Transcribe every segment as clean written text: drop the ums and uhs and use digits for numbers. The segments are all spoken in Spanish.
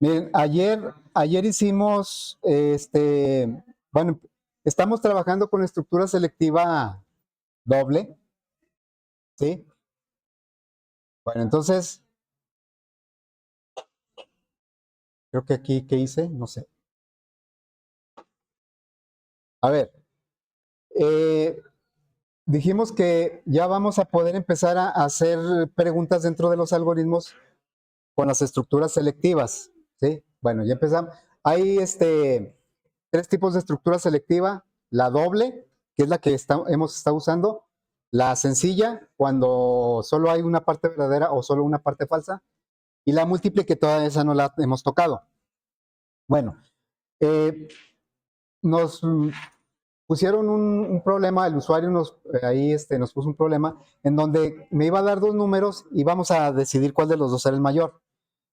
Miren, ayer hicimos, bueno, estamos trabajando con estructura selectiva doble, ¿sí? Bueno, entonces, creo que aquí, ¿qué hice? No sé. A ver, eh, dijimos que ya vamos a poder empezar a hacer preguntas dentro de los algoritmos con las estructuras selectivas, ¿sí? Bueno, ya empezamos. Hay tres tipos de estructura selectiva: la doble, que es la que hemos estado usando; la sencilla, cuando solo hay una parte verdadera o solo una parte falsa; y la múltiple, que todavía esa no la hemos tocado. Bueno, nos pusieron un problema, el usuario nos puso un problema en donde me iba a dar dos números y vamos a decidir cuál de los dos era el mayor.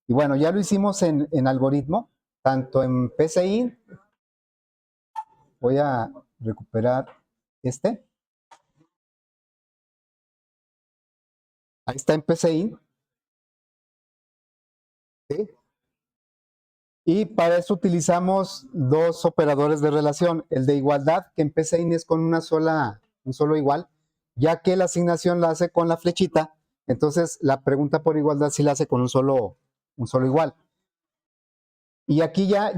Y bueno, ya lo hicimos en algoritmo, tanto en PCI. Voy a recuperar este. Ahí está en PCI. ¿Sí? Y para eso utilizamos dos operadores de relación: el de igualdad, que en PCI es con un solo igual, ya que la asignación la hace con la flechita. Entonces la pregunta por igualdad sí la hace con un solo igual. Y aquí ya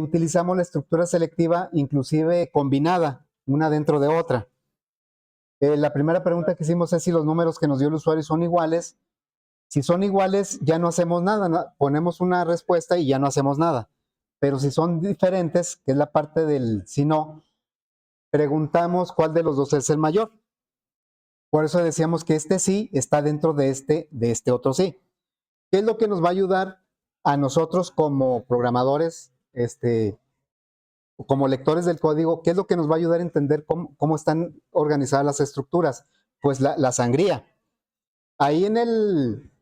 utilizamos la estructura selectiva inclusive combinada, una dentro de otra. La primera pregunta que hicimos es si los números que nos dio el usuario son iguales. Si son iguales, ya no hacemos nada, ponemos una respuesta y ya no hacemos nada. Pero si son diferentes, que es la parte del si no, preguntamos cuál de los dos es el mayor. Por eso decíamos que este sí está dentro de este otro sí. ¿Qué es lo que nos va a ayudar a nosotros como programadores, como lectores del código? ¿Qué es lo que nos va a ayudar a entender cómo están organizadas las estructuras? Pues la sangría. Ahí en el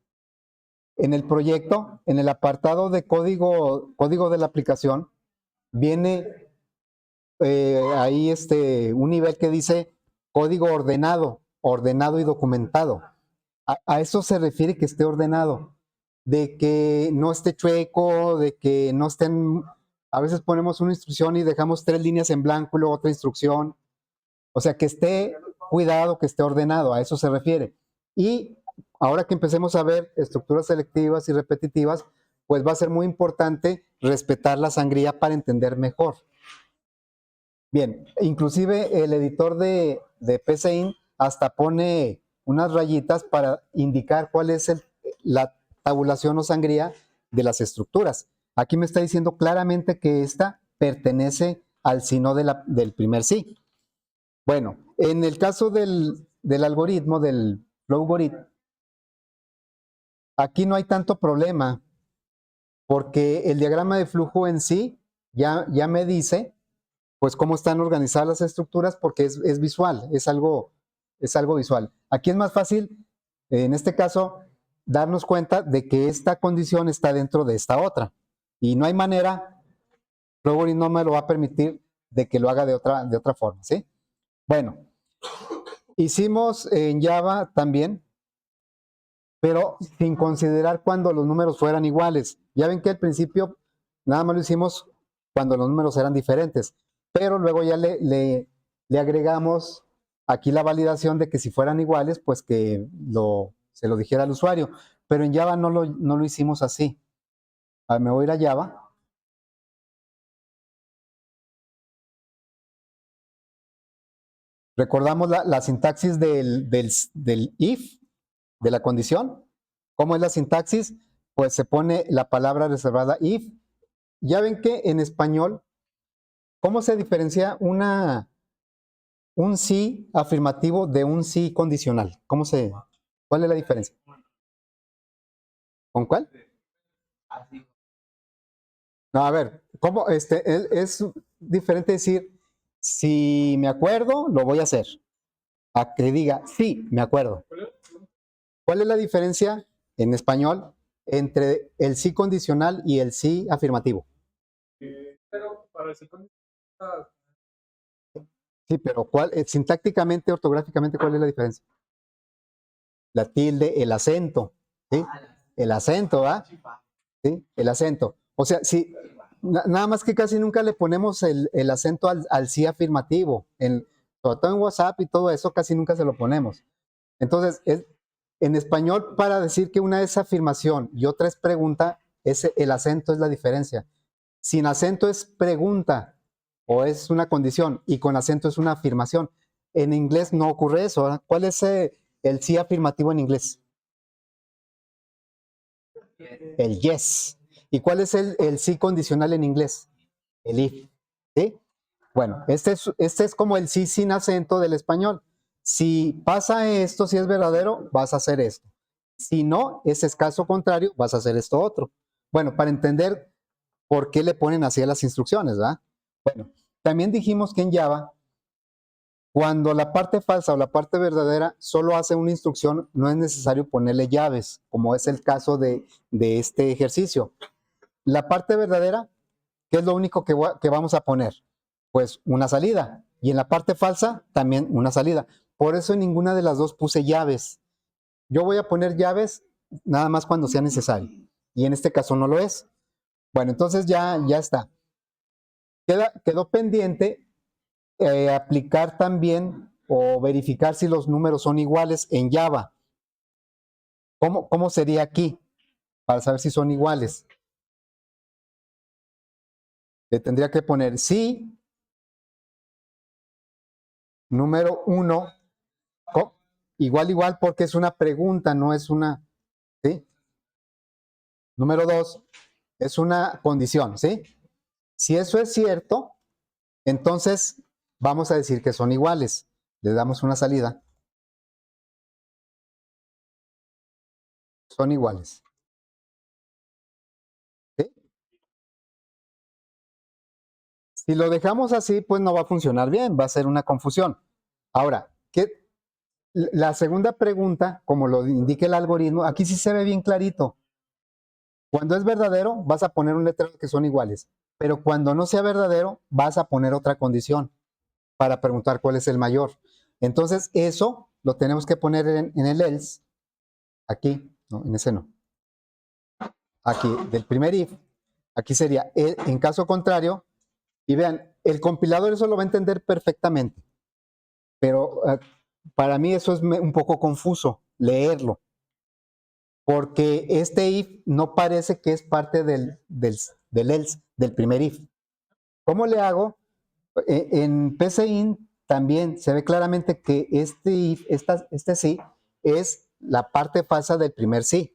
proyecto, en el apartado de código de la aplicación, viene ahí un nivel que dice código ordenado y documentado. A eso se refiere que esté ordenado, de que no esté chueco, de que no estén. A veces ponemos una instrucción y dejamos 3 líneas en blanco y luego otra instrucción. O sea, que esté cuidado, que esté ordenado, a eso se refiere. Y ahora que empecemos a ver estructuras selectivas y repetitivas, pues va a ser muy importante respetar la sangría para entender mejor. Bien, inclusive el editor de PCInt hasta pone unas rayitas para indicar cuál es la tabulación o sangría de las estructuras. Aquí me está diciendo claramente que esta pertenece al sí no del primer sí. Bueno, en el caso del algoritmo, del flowgorith, aquí no hay tanto problema, porque el diagrama de flujo en sí ya me dice pues cómo están organizadas las estructuras, porque es visual, es algo visual. Aquí es más fácil, en este caso, darnos cuenta de que esta condición está dentro de esta otra. Y no hay manera, Flowgorith no me lo va a permitir de que lo haga de otra forma, ¿sí? Bueno, hicimos en Java también, pero sin considerar cuando los números fueran iguales. Ya ven que al principio nada más lo hicimos cuando los números eran diferentes, pero luego ya le agregamos aquí la validación de que si fueran iguales, pues que se lo dijera al usuario. Pero en Java no lo hicimos así. Me voy a ir a Java. Recordamos la sintaxis del if, de la condición. ¿Cómo es la sintaxis? Pues se pone la palabra reservada if. Ya ven que en español, ¿cómo se diferencia un sí afirmativo de un sí condicional? ¿Cuál es la diferencia? ¿Con cuál? No, a ver, ¿cómo es diferente decir si me acuerdo, lo voy a hacer, a que diga sí, me acuerdo? ¿Cuál es la diferencia en español entre el sí condicional y el sí afirmativo? Pero para el sí condicional. Sí, pero sintácticamente, ortográficamente, ¿cuál es la diferencia? La tilde, el acento, ¿sí? El acento, ¿va? ¿Sí? El acento. O sea, sí, nada más que casi nunca le ponemos el acento al sí afirmativo. Sobre todo en WhatsApp y todo eso, casi nunca se lo ponemos. Entonces, en español, para decir que una es afirmación y otra es pregunta, el acento es la diferencia. Sin acento es pregunta o es una condición y con acento es una afirmación. En inglés no ocurre eso, ¿verdad? ¿Cuál es el sí afirmativo en inglés? El yes. ¿Y cuál es el sí condicional en inglés? El if. ¿Sí? Bueno, este es como el sí sin acento del español. Si pasa esto, si es verdadero, vas a hacer esto. Si no, es caso contrario, vas a hacer esto otro. Bueno, para entender por qué le ponen así a las instrucciones, ¿verdad? Bueno, también dijimos que en Java, cuando la parte falsa o la parte verdadera solo hace una instrucción, no es necesario ponerle llaves, como es el caso de este ejercicio. La parte verdadera, ¿qué es lo único que vamos a poner? Pues una salida. Y en la parte falsa, también una salida. Por eso en ninguna de las dos puse llaves. Yo voy a poner llaves nada más cuando sea necesario. Y en este caso no lo es. Bueno, entonces ya está. Quedó pendiente aplicar también o verificar si los números son iguales en Java. ¿Cómo sería aquí? Para saber si son iguales. Le tendría que poner sí, número 1, igual porque es una pregunta, no es una, ¿sí? Número 2, es una condición, ¿sí? Si eso es cierto, entonces vamos a decir que son iguales. Le damos una salida. Son iguales. ¿Sí? Si lo dejamos así, pues no va a funcionar bien, va a ser una confusión. Ahora, la segunda pregunta, como lo indica el algoritmo, aquí sí se ve bien clarito. Cuando es verdadero, vas a poner un letrero que son iguales, pero cuando no sea verdadero, vas a poner otra condición para preguntar cuál es el mayor. Entonces, eso lo tenemos que poner en el else, aquí, no, en ese no. Aquí, del primer if, aquí sería, en caso contrario, y vean, el compilador eso lo va a entender perfectamente, pero para mí eso es un poco confuso, leerlo, porque este if no parece que es parte del else, del primer if. ¿Cómo le hago? En PCInt también se ve claramente que este if, este sí, es la parte falsa del primer sí.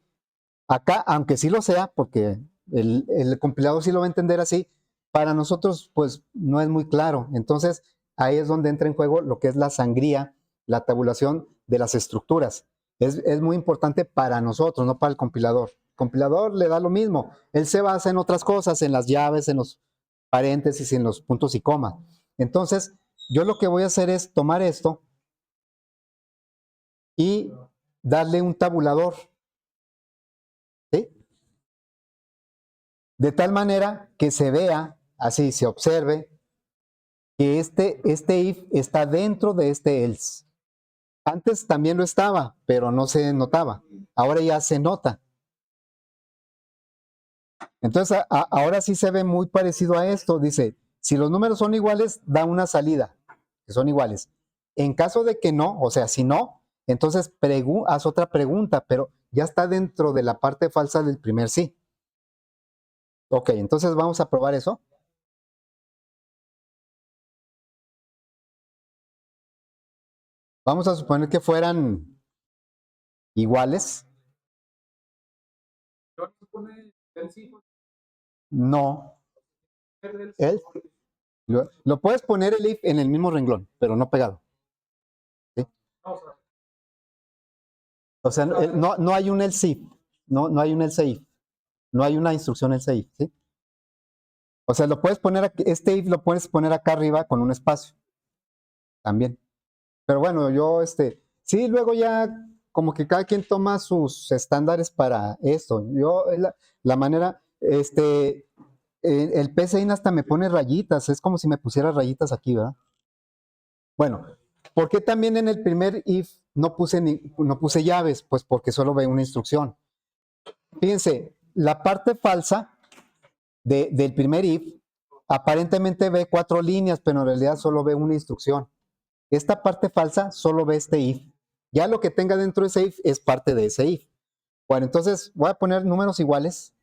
Acá, aunque sí lo sea, porque el compilador sí lo va a entender así, para nosotros pues no es muy claro. Entonces ahí es donde entra en juego lo que es la sangría, la tabulación de las estructuras. Es muy importante para nosotros, no para el compilador. El compilador le da lo mismo. Él se basa en otras cosas, en las llaves, en los paréntesis, en los puntos y comas. Entonces, yo lo que voy a hacer es tomar esto y darle un tabulador, ¿sí? De tal manera que se vea, así se observe, que este if está dentro de este else. Antes también lo estaba, pero no se notaba. Ahora ya se nota. Entonces, ahora sí se ve muy parecido a esto. Dice, si los números son iguales, da una salida, que son iguales. En caso de que no, o sea, si no, entonces haz otra pregunta, pero ya está dentro de la parte falsa del primer sí. Ok, entonces vamos a probar eso. Vamos a suponer que fueran iguales. No. El, lo puedes poner el if en el mismo renglón, pero no pegado. ¿Sí? O sea, no hay un else if. No hay un else if. No hay una instrucción else if. ¿Sí? O sea, lo puedes poner aquí, este if lo puedes poner acá arriba con un espacio. También. Pero bueno, sí, luego ya como que cada quien toma sus estándares para esto. Yo, la manera, el PCIN hasta me pone rayitas, es como si me pusiera rayitas aquí, ¿verdad? Bueno, ¿por qué también en el primer if no puse llaves? Pues porque solo ve una instrucción. Fíjense, la parte falsa del primer if, aparentemente ve 4 líneas, pero en realidad solo ve una instrucción. Esta parte falsa solo ve este if. Ya lo que tenga dentro de ese if es parte de ese if. Bueno, entonces voy a poner números iguales.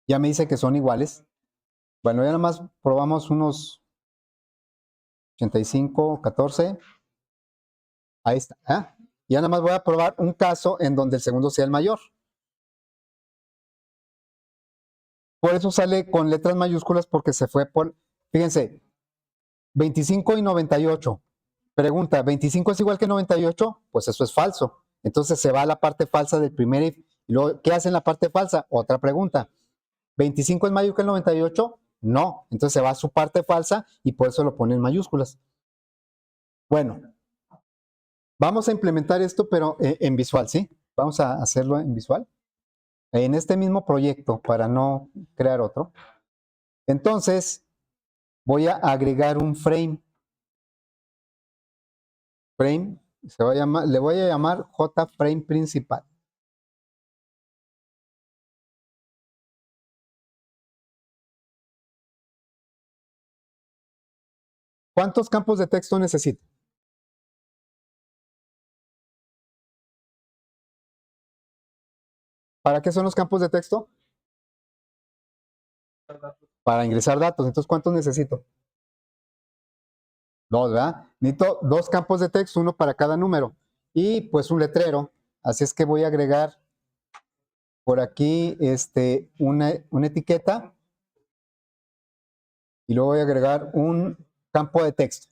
Ya me dice que son iguales. Bueno, ya nada más probamos unos 85, 14. Ahí está. ¿Eh? Ya nada más voy a probar un caso en donde el segundo sea el mayor. Por eso sale con letras mayúsculas porque se fue por, fíjense, 25 y 98. Pregunta, ¿25 es igual que 98? Pues eso es falso. Entonces se va a la parte falsa del primer if. Y luego, ¿qué hace en la parte falsa? Otra pregunta. ¿25 es mayor que el 98? No. Entonces se va a su parte falsa y por eso lo pone en mayúsculas. Bueno, vamos a implementar esto, pero en visual, ¿sí? Vamos a hacerlo en visual. En este mismo proyecto, para no crear otro. Entonces, voy a agregar un frame. Frame, se va a llamar, le voy a llamar JFrame principal. ¿Cuántos campos de texto necesito? ¿Para qué son los campos de texto? Para ingresar datos. Entonces, ¿cuántos necesito? Dos, ¿verdad? Necesito 2 campos de texto, uno para cada número. Y pues un letrero. Así es que voy a agregar por aquí una etiqueta. Y luego voy a agregar un campo de texto.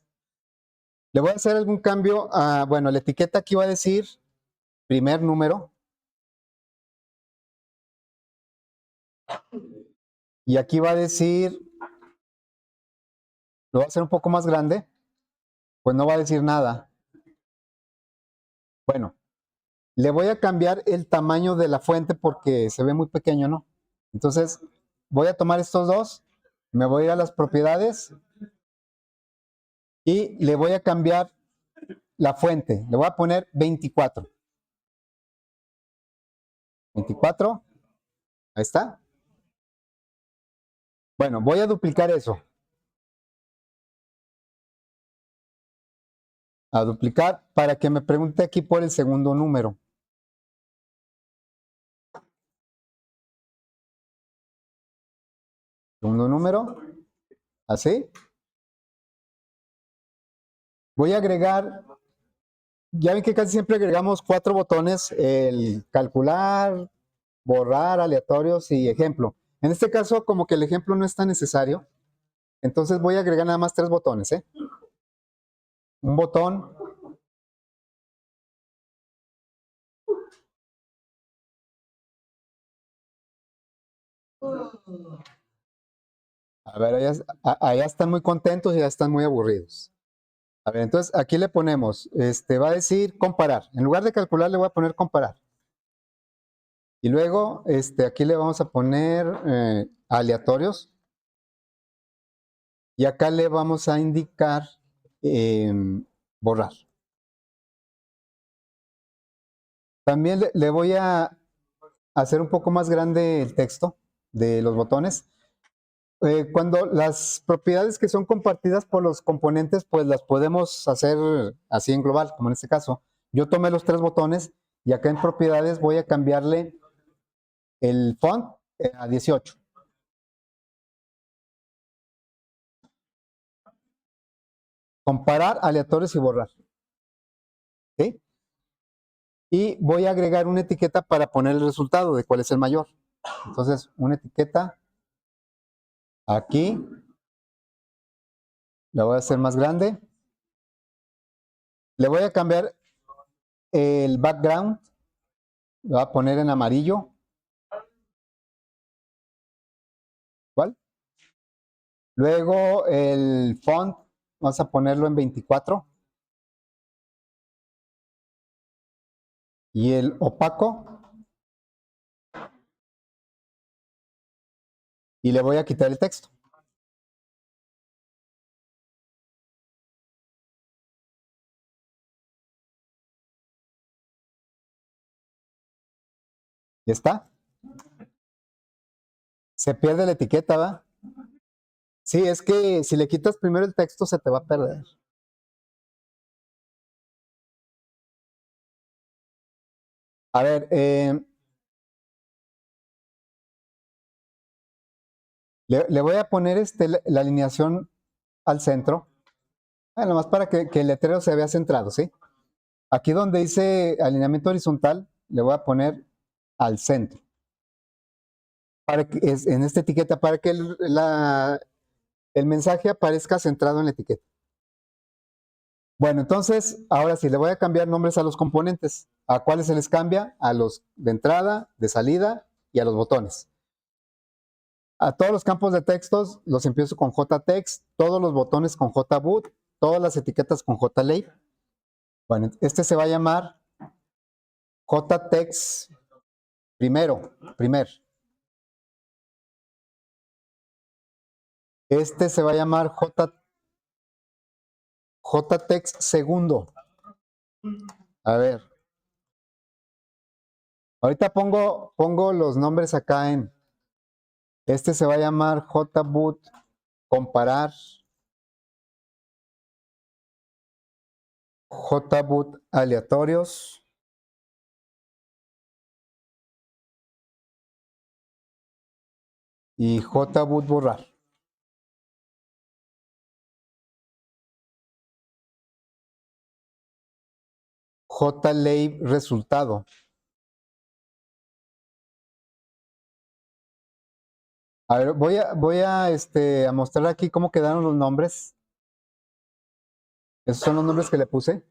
Le voy a hacer algún cambio a, bueno, la etiqueta aquí va a decir primer número. Y aquí va a decir, lo voy a hacer un poco más grande, pues no va a decir nada. Bueno, le voy a cambiar el tamaño de la fuente porque se ve muy pequeño, ¿no? Entonces, voy a tomar estos dos, me voy a ir a las propiedades y le voy a cambiar la fuente. Le voy a poner 24. 24, ahí está. Bueno, voy a duplicar eso. A duplicar para que me pregunte aquí por el segundo número. Segundo número, así. Voy a agregar, ya ven que casi siempre agregamos 4 botones, el calcular, borrar, aleatorios y ejemplo. En este caso, como que el ejemplo no es tan necesario, entonces voy a agregar nada más 3 botones. Un botón, a ver, allá están muy contentos y ya están muy aburridos. A ver, entonces aquí le ponemos, va a decir comparar. En lugar de calcular le voy a poner comparar. Y luego, aquí le vamos a poner aleatorios. Y acá le vamos a indicar borrar. También le voy a hacer un poco más grande el texto de los botones. Cuando las propiedades que son compartidas por los componentes, pues las podemos hacer así en global, como en este caso. Yo tomé los 3 botones y acá en propiedades voy a cambiarle el font a 18. Comparar, aleatorios y borrar. ¿Sí? Y voy a agregar una etiqueta para poner el resultado de cuál es el mayor. Entonces, una etiqueta aquí. La voy a hacer más grande. Le voy a cambiar el background. Lo voy a poner en amarillo. ¿Cuál? Luego el font, vamos a ponerlo en 24. Y el opaco. Y le voy a quitar el texto. ¿Ya está? Se pierde la etiqueta, ¿va? Sí, es que si le quitas primero el texto se te va a perder. A ver, le voy a poner la alineación al centro. Nada más para que el letrero se vea centrado, ¿sí? Aquí donde dice alineamiento horizontal, le voy a poner al centro. En esta etiqueta, para que el mensaje aparezca centrado en la etiqueta. Bueno, entonces, ahora sí, le voy a cambiar nombres a los componentes. ¿A cuáles se les cambia? A los de entrada, de salida y a los botones. A todos los campos de textos los empiezo con JText, todos los botones con JBoot, todas las etiquetas con JLabel. Bueno, este se va a llamar JText primer. Este se va a llamar JText segundo. A ver. Ahorita pongo los nombres acá en. Este se va a llamar JBoot comparar. JBoot aleatorios. Y JBoot borrar. JLabel resultado. A ver, voy a mostrar aquí cómo quedaron los nombres. Esos son los nombres que le puse.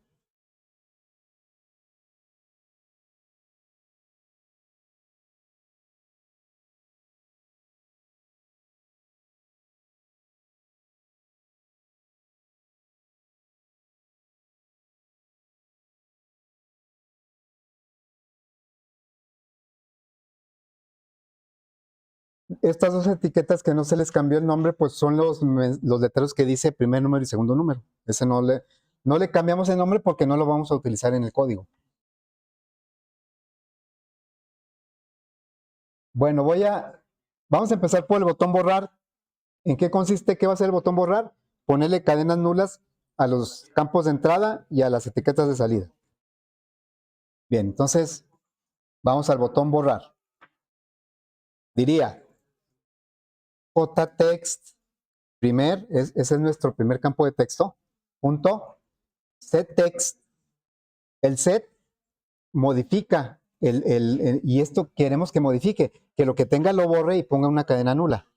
Estas dos etiquetas que no se les cambió el nombre, pues son los letreros que dice primer número y segundo número. Ese no le cambiamos el nombre porque no lo vamos a utilizar en el código. Bueno, vamos a empezar por el botón borrar. ¿En qué consiste? ¿Qué va a hacer el botón borrar? Ponerle cadenas nulas a los campos de entrada y a las etiquetas de salida. Bien, entonces vamos al botón borrar. Diría JText ese es nuestro primer campo de texto, punto setText. El set modifica y esto queremos que modifique, que lo que tenga lo borre y ponga una cadena nula.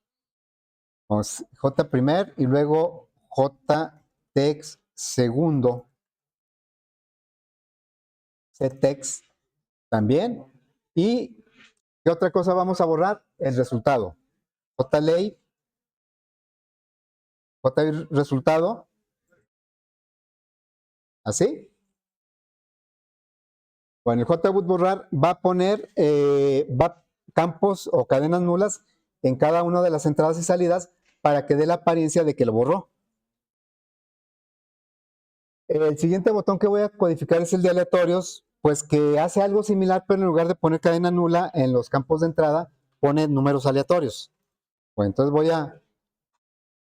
Vamos, J primer y luego JText segundo, setText también. ¿Y qué otra cosa vamos a borrar? El resultado. JLabel, resultado, ¿así? Bueno, el JBoot borrar va a poner campos o cadenas nulas en cada una de las entradas y salidas para que dé la apariencia de que lo borró. El siguiente botón que voy a codificar es el de aleatorios, pues que hace algo similar, pero en lugar de poner cadena nula en los campos de entrada, pone números aleatorios. Bueno, entonces voy a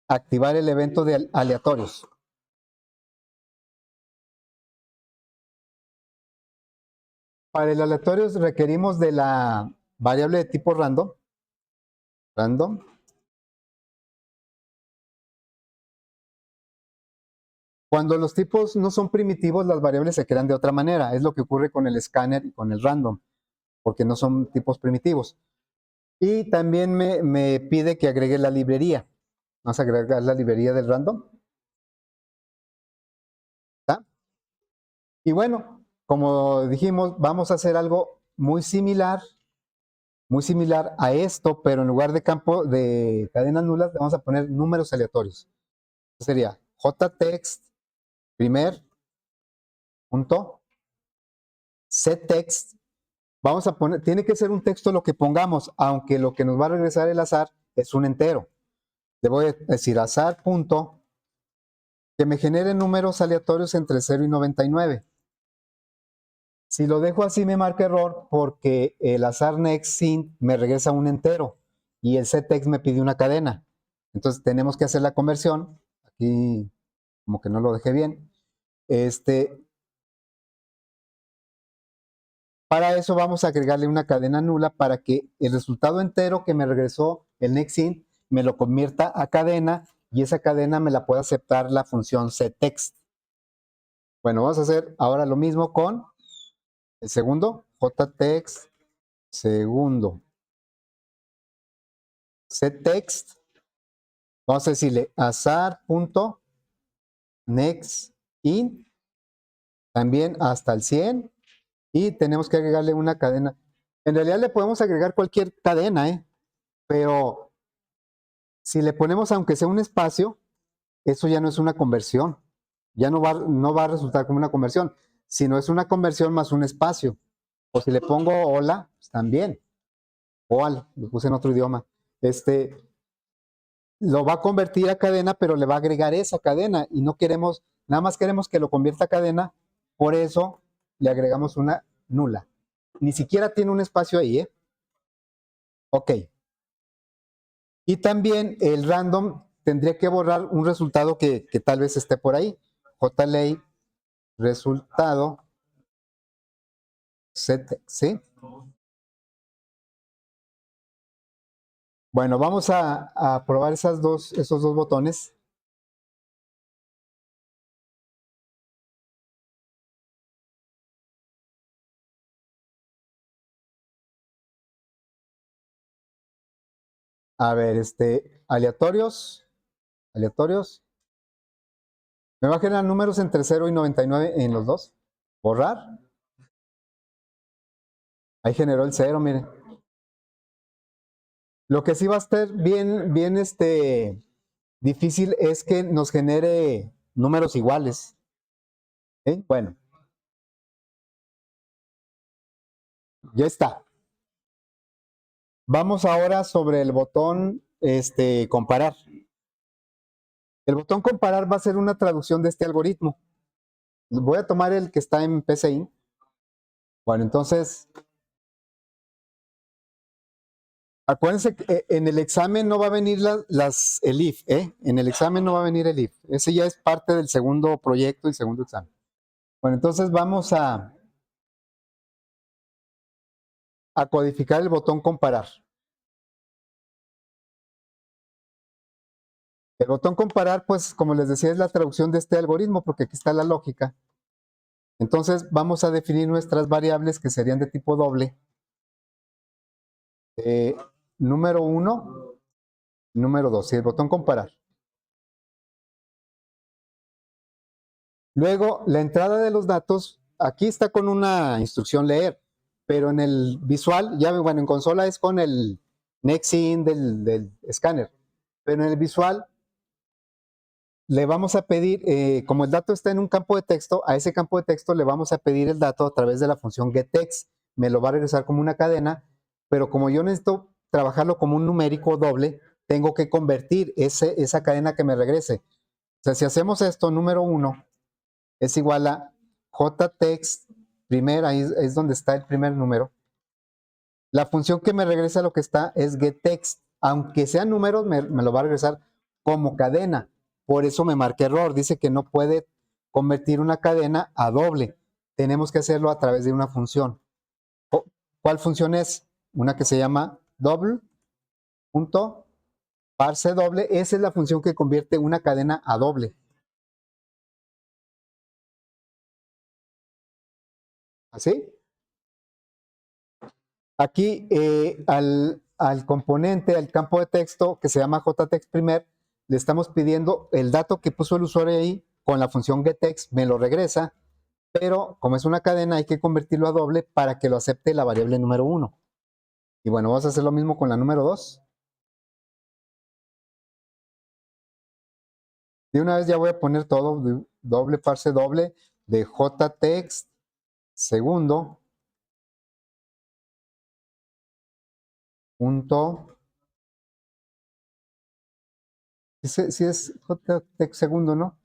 activar el evento de aleatorios. Para el aleatorios requerimos de la variable de tipo random. Cuando los tipos no son primitivos, las variables se crean de otra manera. Es lo que ocurre con el escáner y con el random, porque no son tipos primitivos. Y también me pide que agregue la librería. Vamos a agregar la librería del random. ¿Está? Y bueno, como dijimos, vamos a hacer algo muy similar a esto, pero en lugar de campo de cadenas nulas, le vamos a poner números aleatorios. Sería JText primer punto setText. Vamos a poner, tiene que ser un texto lo que pongamos, aunque lo que nos va a regresar el azar es un entero. Le voy a decir azar punto que me genere números aleatorios entre 0 y 99. Si lo dejo así me marca error porque el azar next int me regresa un entero. y el ctext me pide una cadena. Entonces tenemos que hacer la conversión. Aquí como que no lo dejé bien. Para eso vamos a agregarle una cadena nula para que el resultado entero que me regresó el nextInt me lo convierta a cadena y esa cadena me la pueda aceptar la función ctext. Bueno, vamos a hacer ahora lo mismo con el segundo, jtext segundo. Ctext, vamos a decirle azar.nextInt, también hasta el 100, y tenemos que agregarle una cadena. En realidad le podemos agregar cualquier cadena, pero si le ponemos aunque sea un espacio, eso ya no es una conversión. Ya no va a resultar como una conversión, sino es una conversión más un espacio. O si le pongo hola, pues también. Oal, lo puse en otro idioma. Lo va a convertir a cadena, pero le va a agregar esa cadena y no queremos, nada más queremos que lo convierta a cadena, por eso le agregamos una nula. Ni siquiera tiene un espacio ahí, ¿eh? Ok. Y también el random tendría que borrar un resultado que tal vez esté por ahí. JLay, resultado, set, ¿sí? Bueno, vamos a probar esos dos botones. A ver, aleatorios. Me va a generar números entre 0 y 99 en los dos. Borrar. Ahí generó el 0, miren. Lo que sí va a estar bien difícil es que nos genere números iguales. Bueno, ya está. Vamos ahora sobre el botón comparar. El botón comparar va a ser una traducción de este algoritmo. Voy a tomar el que está en PCI. Bueno, entonces, acuérdense que en el examen no va a venir el if, En el examen no va a venir el if. Ese ya es parte del segundo proyecto y segundo examen. Bueno, entonces vamos a codificar el botón comparar. El botón comparar, pues, como les decía, es la traducción de este algoritmo, porque aquí está la lógica. Entonces, vamos a definir nuestras variables que serían de tipo doble. Número 1, número 2, y el botón comparar. Luego, la entrada de los datos, aquí está con una instrucción leer, pero en el visual, ya bueno, en consola es con el nextInt del escáner, pero en el visual le vamos a pedir, como el dato está en un campo de texto, a ese campo de texto le vamos a pedir el dato a través de la función getText. Me lo va a regresar como una cadena, pero como yo necesito trabajarlo como un numérico doble, tengo que convertir esa cadena que me regrese. O sea, si hacemos esto, número 1 es igual a jtext, ahí es donde está el primer número. La función que me regresa lo que está es getText. Aunque sean números, me lo va a regresar como cadena. Por eso me marqué error. Dice que no puede convertir una cadena a doble. Tenemos que hacerlo a través de una función. ¿Cuál función es? Una que se llama double.parse doble. Esa es la función que convierte una cadena a doble. ¿Así? Aquí al componente, al campo de texto que se llama jtextPrimer, le estamos pidiendo el dato que puso el usuario ahí con la función getText, me lo regresa, pero como es una cadena hay que convertirlo a doble para que lo acepte la variable número 1. Y bueno, vamos a hacer lo mismo con la número 2. De una vez ya voy a poner todo, doble parse doble de jtext segundo punto. Si es jtext segundo, ¿no?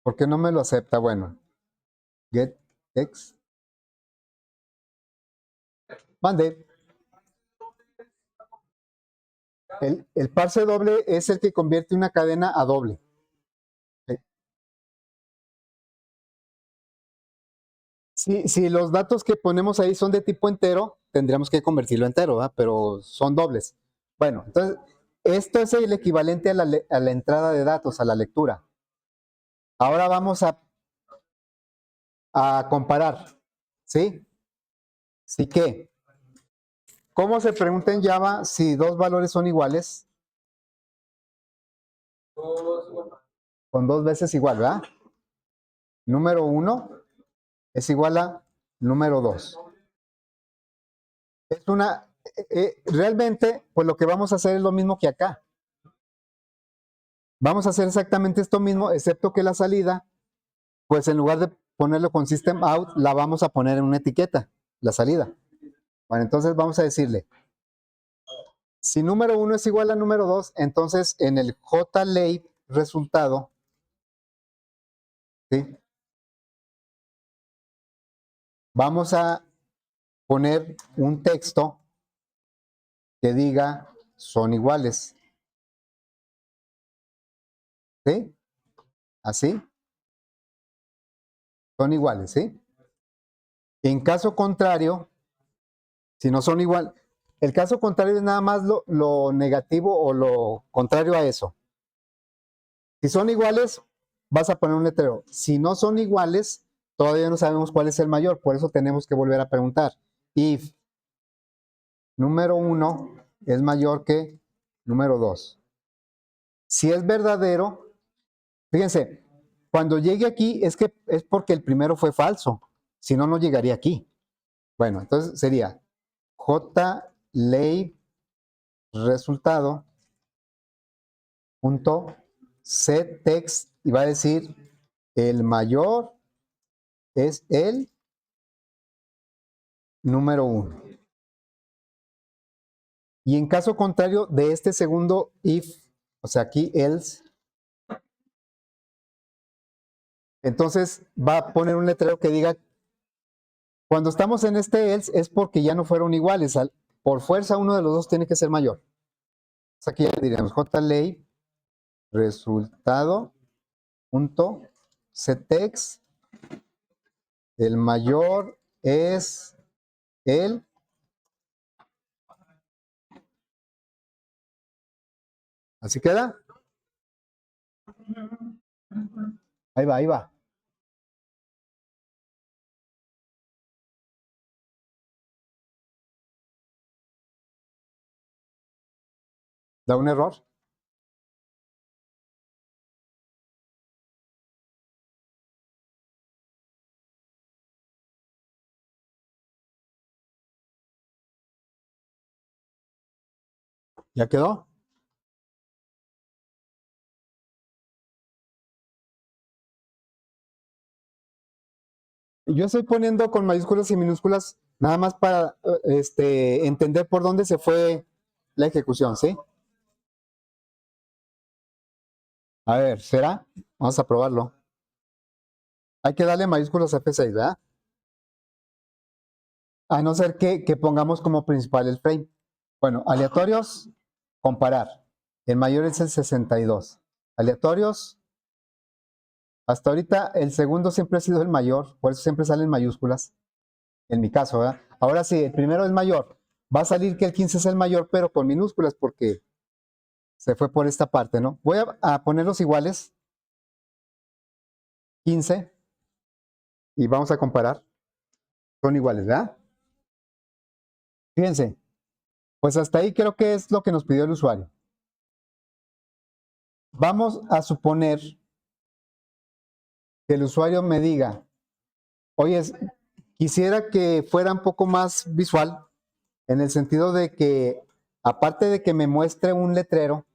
¿Por qué no me lo acepta? Bueno, getText Mande. El parse doble es el que convierte una cadena a doble. Si los datos que ponemos ahí son de tipo entero, tendríamos que convertirlo a entero, ¿verdad? Pero son dobles. Bueno, entonces, esto es el equivalente a la entrada de datos, a la lectura. Ahora vamos a comparar, ¿sí? ¿Sí qué? ¿Cómo se pregunta en Java si dos valores son iguales? Con dos veces igual, ¿verdad? Número 1 es igual a número 2. Es realmente, pues lo que vamos a hacer es lo mismo que acá. Vamos a hacer exactamente esto mismo, excepto que la salida, pues en lugar de ponerlo con system out, la vamos a poner en una etiqueta, la salida. Bueno, entonces vamos a decirle, si número 1 es igual a número 2, entonces en el JLab resultado, ¿sí? Vamos a poner un texto que diga son iguales. ¿Sí? Así. Son iguales, ¿sí? En caso contrario, si no son igual, el caso contrario es nada más lo negativo o lo contrario a eso. Si son iguales, vas a poner un letrero. Si no son iguales, todavía no sabemos cuál es el mayor, por eso tenemos que volver a preguntar. If número 1 es mayor que número 2. Si es verdadero, fíjense, cuando llegue aquí es porque el primero fue falso, si no, no llegaría aquí. Bueno, entonces sería JLab resultado punto setText y va a decir el mayor es el número 1. Y en caso contrario de este segundo if, o sea aquí else, entonces va a poner un letrero que diga cuando estamos en este else es porque ya no fueron iguales. Por fuerza uno de los dos tiene que ser mayor. Entonces aquí ya diríamos JLab resultado punto setText el mayor es el ¿así queda? Ahí va, ahí va. ¿Da un error? ¿Ya quedó? Yo estoy poniendo con mayúsculas y minúsculas nada más para entender por dónde se fue la ejecución, ¿sí? A ver, ¿será? Vamos a probarlo. Hay que darle mayúsculas a F6, ¿verdad? A no ser que pongamos como principal el frame. Bueno, aleatorios, comparar. El mayor es el 62. Aleatorios, hasta ahorita el segundo siempre ha sido el mayor, por eso siempre salen mayúsculas. En mi caso, ¿verdad? Ahora sí, el primero es mayor. Va a salir que el 15 es el mayor, pero con minúsculas porque se fue por esta parte, ¿no? Voy a ponerlos iguales. 15. Y vamos a comparar. Son iguales, ¿verdad? Fíjense. Pues hasta ahí creo que es lo que nos pidió el usuario. Vamos a suponer que el usuario me diga, oye, quisiera que fuera un poco más visual, en el sentido de que, aparte de que me muestre un letrero,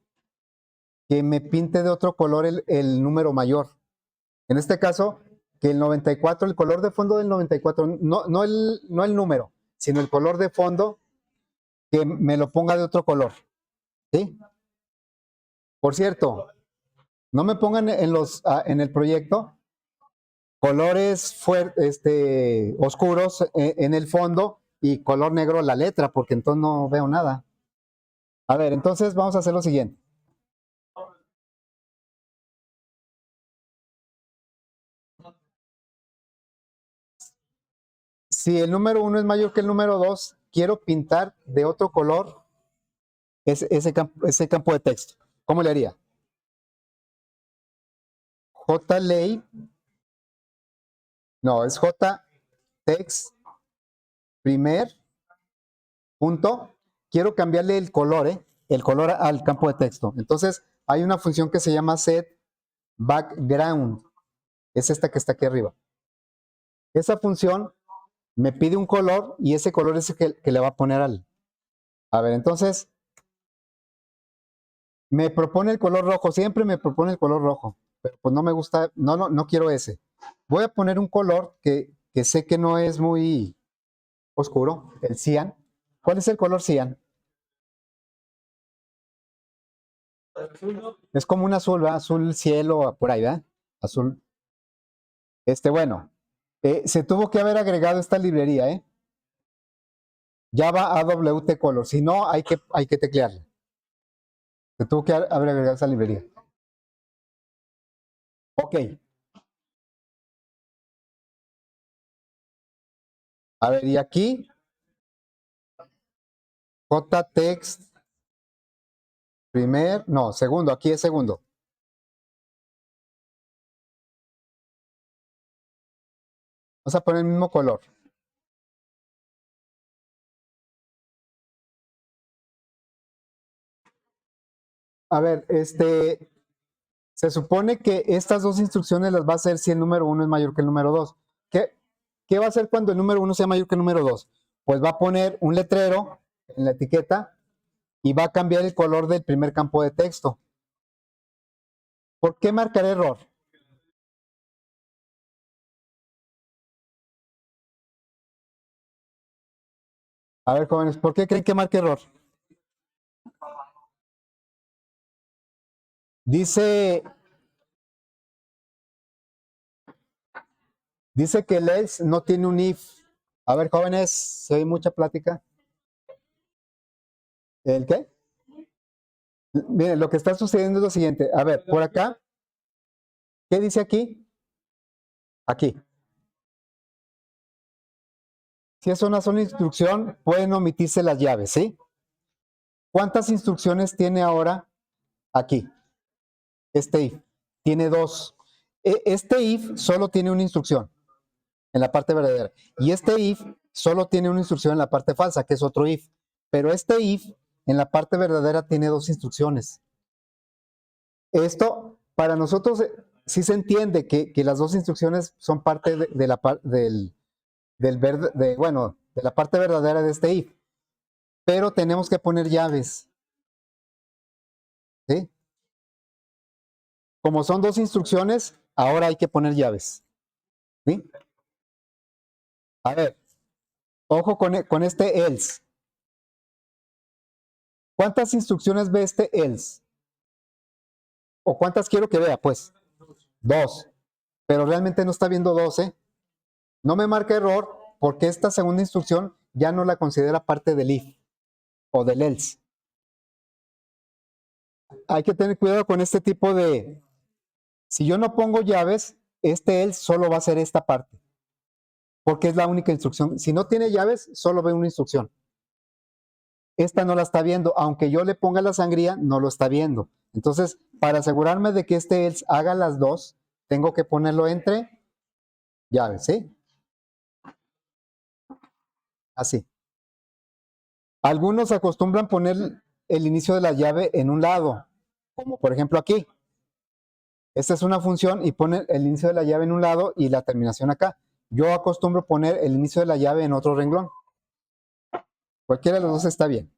que me pinte de otro color el número mayor. En este caso, que el 94, el color de fondo del 94, no el número, sino el color de fondo, que me lo ponga de otro color. ¿Sí? Por cierto, no me pongan en el proyecto colores oscuros en el fondo y color negro la letra, porque entonces no veo nada. A ver, entonces vamos a hacer lo siguiente. Si el número 1 es mayor que el número 2, quiero pintar de otro color ese campo de texto. ¿Cómo le haría? JLay, no, es JText primer punto. Quiero cambiarle el color al campo de texto. Entonces, hay una función que se llama set background. Es esta que está aquí arriba. Esa función me pide un color y ese color es el que le va a poner al. A ver, entonces, me propone el color rojo. Siempre me propone el color rojo. Pero pues no me gusta, no quiero ese. Voy a poner un color que sé que no es muy oscuro, el cian. ¿Cuál es el color cian? Es como un azul, ¿verdad? Azul cielo, por ahí, ¿verdad? Azul. Bueno, se tuvo que haber agregado esta librería, ¿eh? Java AWT Color. Si no, hay que teclearla. Se tuvo que haber agregado esa librería. Ok. A ver, y aquí, JText segundo, aquí es segundo. Vamos a poner el mismo color. A ver, se supone que estas dos instrucciones las va a hacer si el número 1 es mayor que el número 2. ¿Qué va a hacer cuando el número 1 sea mayor que el número 2? Pues va a poner un letrero en la etiqueta y va a cambiar el color del primer campo de texto. ¿Por qué marcar error? A ver, jóvenes, ¿por qué creen que marque error? Dice que el else no tiene un if. A ver, jóvenes, se oye mucha plática. ¿El qué? Miren, lo que está sucediendo es lo siguiente. A ver, por acá, ¿qué dice aquí? Aquí. Si es una sola instrucción, pueden omitirse las llaves, ¿sí? ¿Cuántas instrucciones tiene ahora aquí? Este if. Tiene dos. Este if solo tiene una instrucción en la parte verdadera. Y este if solo tiene una instrucción en la parte falsa, que es otro if. Pero este if en la parte verdadera tiene dos instrucciones. Esto, para nosotros, sí se entiende que las dos instrucciones son parte de la de la parte verdadera de este if. Pero tenemos que poner llaves. ¿Sí? Como son dos instrucciones, ahora hay que poner llaves. ¿Sí? A ver, ojo con este else. ¿Cuántas instrucciones ve este else? ¿O cuántas quiero que vea? Pues dos. Pero realmente no está viendo dos, ¿eh? No me marca error porque esta segunda instrucción ya no la considera parte del if o del else. Hay que tener cuidado con este tipo de. Si yo no pongo llaves, este else solo va a ser esta parte. Porque es la única instrucción. Si no tiene llaves, solo ve una instrucción. Esta no la está viendo, aunque yo le ponga la sangría, no lo está viendo. Entonces, para asegurarme de que este else haga las dos, tengo que ponerlo entre llaves, ¿sí? Así. Algunos acostumbran poner el inicio de la llave en un lado, como por ejemplo aquí. Esta es una función y pone el inicio de la llave en un lado y la terminación acá. Yo acostumbro poner el inicio de la llave en otro renglón. Cualquiera de los dos está bien.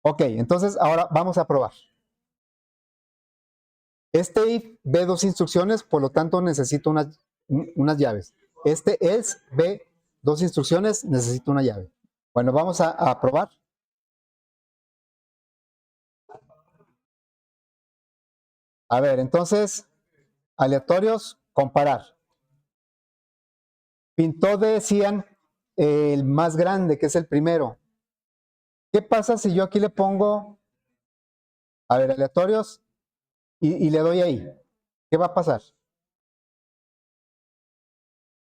Ok, entonces ahora vamos a probar. Este if ve dos instrucciones, por lo tanto necesito unas llaves. Este else ve dos instrucciones, necesito una llave. Bueno, vamos a probar. A ver, entonces, aleatorios, comparar. Pintó de cian el más grande, que es el primero. ¿Qué pasa si yo aquí le pongo, a ver, aleatorios y le doy ahí? ¿Qué va a pasar?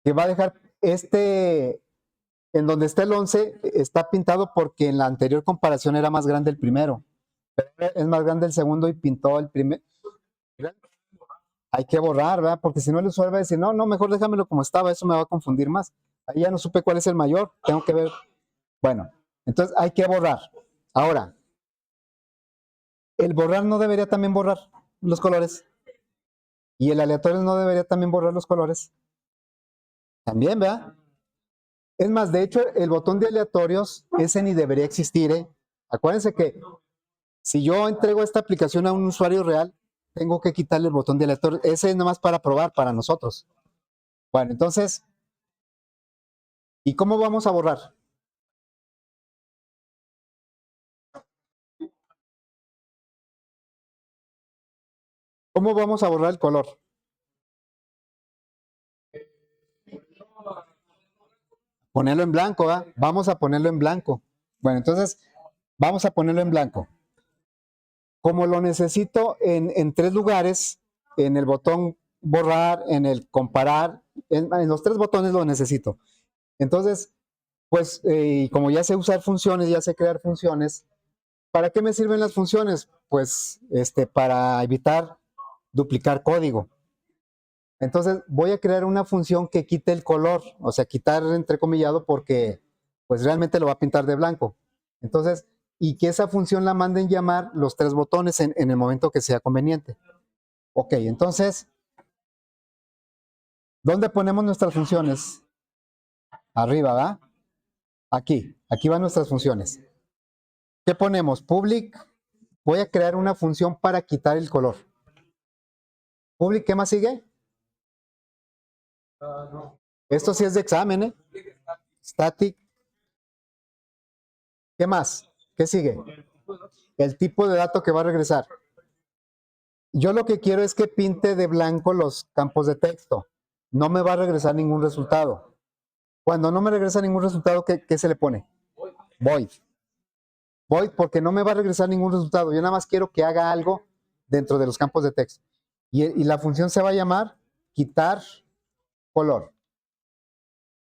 Que va a dejar en donde está el 11, está pintado porque en la anterior comparación era más grande el primero. Pero es más grande el segundo y pintó el primer. Hay que borrar, ¿verdad? Porque si no el usuario va a decir, no, no, mejor déjamelo como estaba, eso me va a confundir más. Ahí ya no supe cuál es el mayor, tengo que ver. Bueno, entonces hay que borrar. Ahora, el borrar no debería también borrar los colores. Y el aleatorio no debería también borrar los colores. También, ¿verdad? Es más, de hecho, el botón de aleatorios, ese ni debería existir, ¿eh? Acuérdense que si yo entrego esta aplicación a un usuario real, tengo que quitarle el botón de aleatorio. Ese es nomás para probar para nosotros. Bueno, entonces, ¿y cómo vamos a borrar? ¿Cómo vamos a borrar el color? Ponerlo en blanco, ¿verdad? Vamos a ponerlo en blanco. Bueno, entonces, vamos a ponerlo en blanco. Como lo necesito en tres lugares, en el botón borrar, en el comparar, en los tres botones lo necesito. Entonces, pues, como ya sé usar funciones, ya sé crear funciones, ¿para qué me sirven las funciones? Pues, para evitar duplicar código. Entonces, voy a crear una función que quite el color, o sea, quitar entrecomillado porque, pues, realmente lo va a pintar de blanco. Entonces, y que esa función la manden llamar los tres botones en el momento que sea conveniente. Ok, entonces, ¿dónde ponemos nuestras funciones? Arriba, ¿va? Aquí van nuestras funciones. ¿Qué ponemos? Public. Voy a crear una función para quitar el color. Public, ¿qué más sigue? No. Esto sí es de examen, ¿eh? Static. ¿Qué más? ¿Qué sigue? El tipo de dato que va a regresar. Yo lo que quiero es que pinte de blanco los campos de texto. No me va a regresar ningún resultado. Cuando no me regresa ningún resultado, ¿qué se le pone? Void. Void porque no me va a regresar ningún resultado. Yo nada más quiero que haga algo dentro de los campos de texto. Y la función se va a llamar quitar color.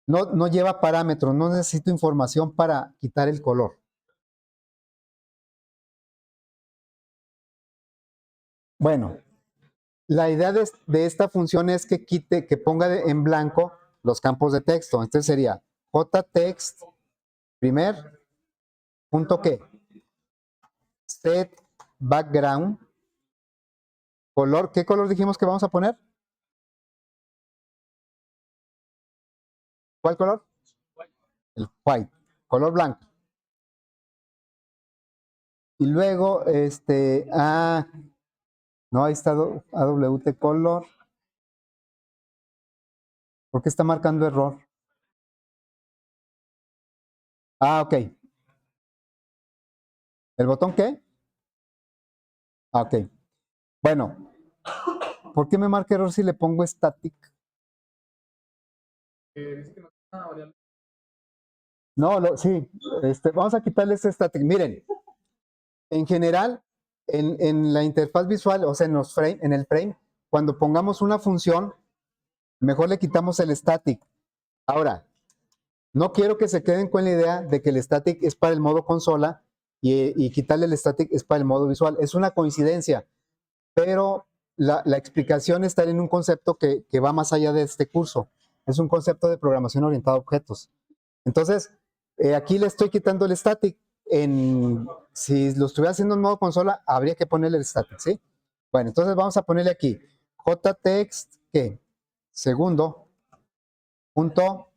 No, no lleva parámetros, no necesito información para quitar el color. Bueno, la idea de esta función es que quite, que ponga en blanco los campos de texto. Entonces sería jtext primer punto qué set background color. ¿Qué color dijimos que vamos a poner? ¿Cuál color? El white, color blanco. Y luego, no, ahí está AWT color. ¿Por qué está marcando error? Ah, ok. ¿El botón qué? Ah, ok. Bueno, ¿por qué me marca error si le pongo static? Dice que no tiene una variable. No, sí, vamos a quitarle este static. Miren, en general, en la interfaz visual, o sea, en el frame, cuando pongamos una función, mejor le quitamos el static. Ahora, no quiero que se queden con la idea de que el static es para el modo consola y quitarle el static es para el modo visual. Es una coincidencia, pero la explicación está en un concepto que va más allá de este curso. Es un concepto de programación orientada a objetos. Entonces, aquí le estoy quitando el static. Si lo estuviera haciendo en modo consola, habría que ponerle el static, ¿sí? Bueno, entonces vamos a ponerle aquí jtext, ¿qué? Segundo, punto,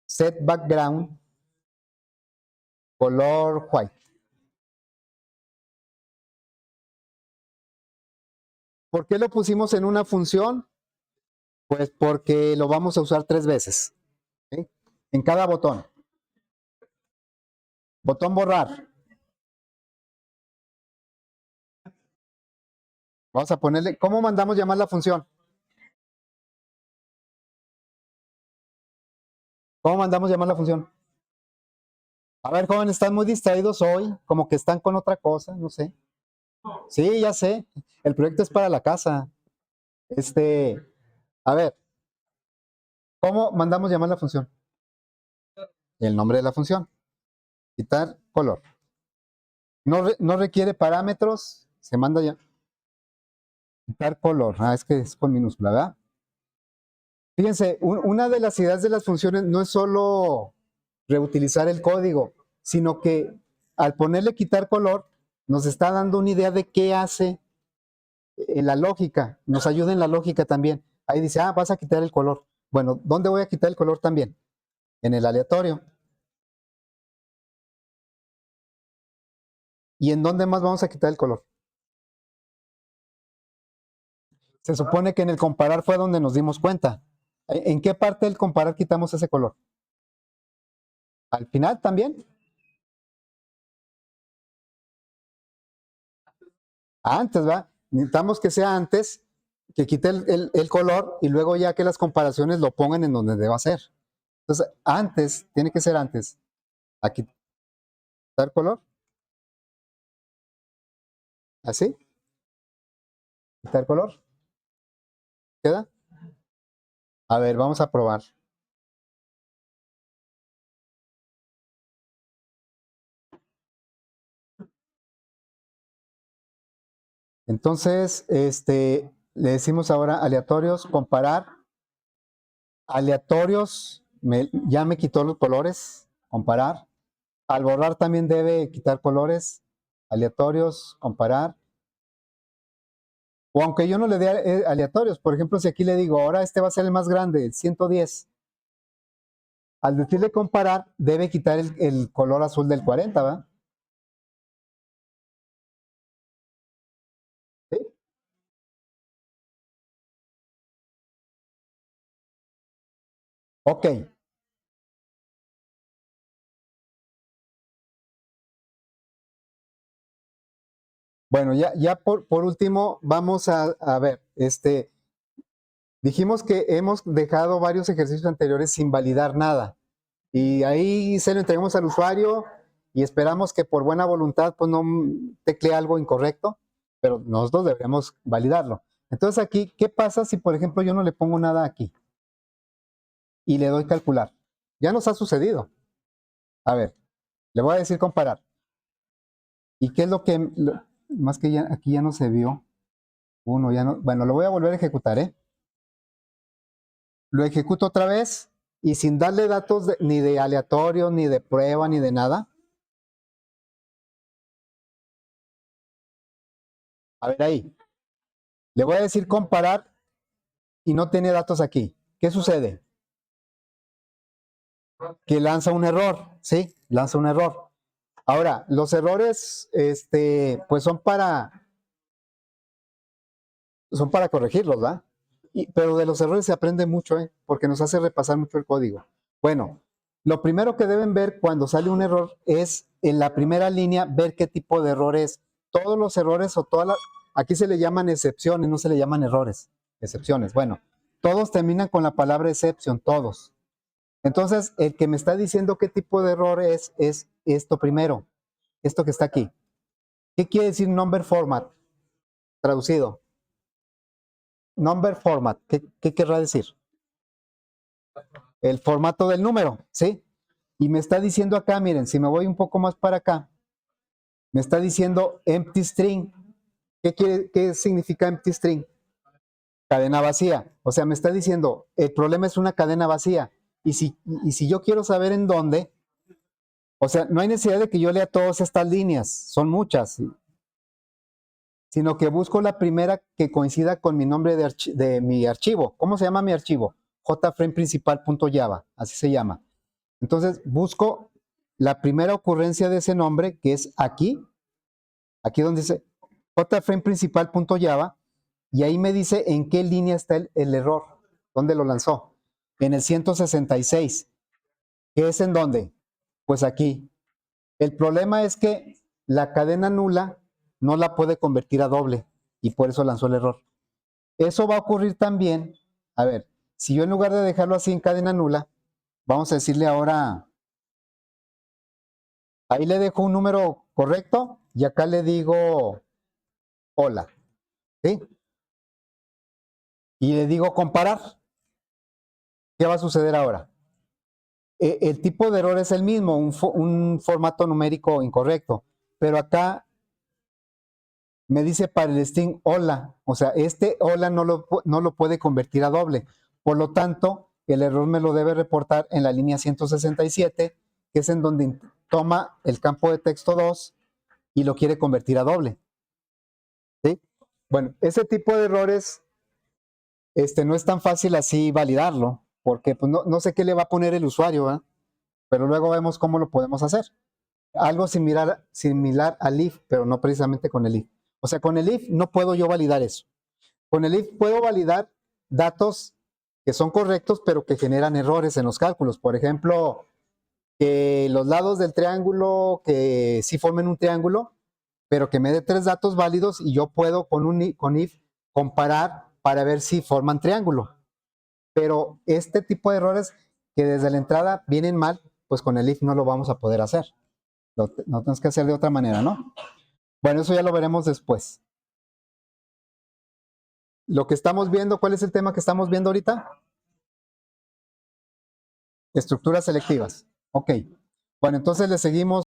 set background, color white. ¿Por qué lo pusimos en una función? Pues porque lo vamos a usar 3 veces, ¿sí? En cada botón. Botón borrar. Vamos a ponerle, ¿cómo mandamos llamar la función? ¿Cómo mandamos llamar la función? A ver, jóvenes, están muy distraídos hoy, como que están con otra cosa, no sé. Sí, ya sé. El proyecto es para la casa. A ver, ¿cómo mandamos llamar la función? El nombre de la función. Quitar color. No requiere parámetros, se manda ya. Quitar color. Ah, es que es con minúscula, ¿verdad? Fíjense, una de las ideas de las funciones no es solo reutilizar el código, sino que al ponerle quitar color, nos está dando una idea de qué hace en la lógica, nos ayuda en la lógica también. Ahí dice, ah, vas a quitar el color. Bueno, ¿dónde voy a quitar el color también? En el aleatorio. ¿Y en dónde más vamos a quitar el color? Se supone que en el comparar fue donde nos dimos cuenta. ¿En qué parte del comparar quitamos ese color? ¿Al final también? Antes, ¿va? Necesitamos que sea antes, que quite el color y luego ya que las comparaciones lo pongan en donde deba ser. Entonces, antes, tiene que ser antes. A quitar color. Así. Quitar color. ¿Queda? A ver, vamos a probar. Entonces, le decimos ahora aleatorios, comparar. Aleatorios, ya me quitó los colores, comparar. Al borrar también debe quitar colores. Aleatorios, comparar. O aunque yo no le dé aleatorios, por ejemplo, si aquí le digo, ahora este va a ser el más grande, el 110. Al decirle comparar, debe quitar el color azul del 40, ¿va? ¿Sí? Ok. Bueno, ya por último, vamos a ver, dijimos que hemos dejado varios ejercicios anteriores sin validar nada. Y ahí se lo entregamos al usuario y esperamos que por buena voluntad pues no teclee algo incorrecto, pero nosotros deberíamos validarlo. Entonces aquí, ¿qué pasa si por ejemplo yo no le pongo nada aquí y le doy calcular? Ya nos ha sucedido. A ver, le voy a decir comparar. ¿Y qué es lo que, más que ya, aquí ya no se vio? Uno ya no, bueno, lo voy a volver a ejecutar, ¿eh? Lo ejecuto otra vez y sin darle datos ni de aleatorio, ni de prueba, ni de nada. A ver ahí. Le voy a decir comparar y no tiene datos aquí. ¿Qué sucede? Que lanza un error, ¿sí? Lanza un error. Ahora, los errores, pues son para corregirlos, ¿verdad? Pero de los errores se aprende mucho, ¿eh? Porque nos hace repasar mucho el código. Bueno, lo primero que deben ver cuando sale un error es en la primera línea ver qué tipo de error es. Todos los errores o todas las... Aquí se le llaman excepciones, no se le llaman errores. Excepciones. Bueno, todos terminan con la palabra exception, todos. Entonces, el que me está diciendo qué tipo de error es esto primero, esto que está aquí. ¿Qué quiere decir number format? Traducido. Number format, ¿qué querrá decir? El formato del número, ¿sí? Y me está diciendo acá, miren, si me voy un poco más para acá, me está diciendo empty string. ¿Qué significa empty string? Cadena vacía. O sea, me está diciendo, el problema es una cadena vacía. Y si yo quiero saber en dónde, o sea, no hay necesidad de que yo lea todas estas líneas, son muchas, sino que busco la primera que coincida con mi nombre de mi archivo. ¿Cómo se llama mi archivo? jframeprincipal.java, así se llama. Entonces busco la primera ocurrencia de ese nombre, que es aquí donde dice jframeprincipal.java, y ahí me dice en qué línea está el error, dónde lo lanzó. En el 166. ¿Qué es en dónde? Pues aquí. El problema es que la cadena nula no la puede convertir a doble y por eso lanzó el error. Eso va a ocurrir también, a ver, si yo en lugar de dejarlo así en cadena nula, Vamos a decirle ahora, ahí le dejo un número correcto y acá le digo hola, ¿sí? Y le digo comparar. ¿Qué va a suceder ahora? El tipo de error es el mismo, un formato numérico incorrecto, pero acá me dice para el string hola, o sea, este hola no lo puede convertir a doble. Por lo tanto, el error me lo debe reportar en la línea 167, que es en donde toma el campo de texto 2 y lo quiere convertir a doble. ¿Sí? Bueno, ese tipo de errores no es tan fácil así validarlo, porque pues, no sé qué le va a poner el usuario, ¿eh? Pero luego vemos cómo lo podemos hacer. Algo similar al if, pero no precisamente con el if. O sea, con el if no puedo yo validar eso. Con el if puedo validar datos que son correctos, pero que generan errores en los cálculos. Por ejemplo, que los lados del triángulo que sí formen un triángulo, pero que me dé 3 datos válidos y yo puedo con if comparar para ver si forman triángulo. Pero este tipo de errores que desde la entrada vienen mal, pues con el if no lo vamos a poder hacer. Lo tenemos que hacer de otra manera, ¿no? Bueno, eso ya lo veremos después. Lo que estamos viendo, ¿cuál es el tema que estamos viendo ahorita? Estructuras selectivas. Ok. Bueno, entonces le seguimos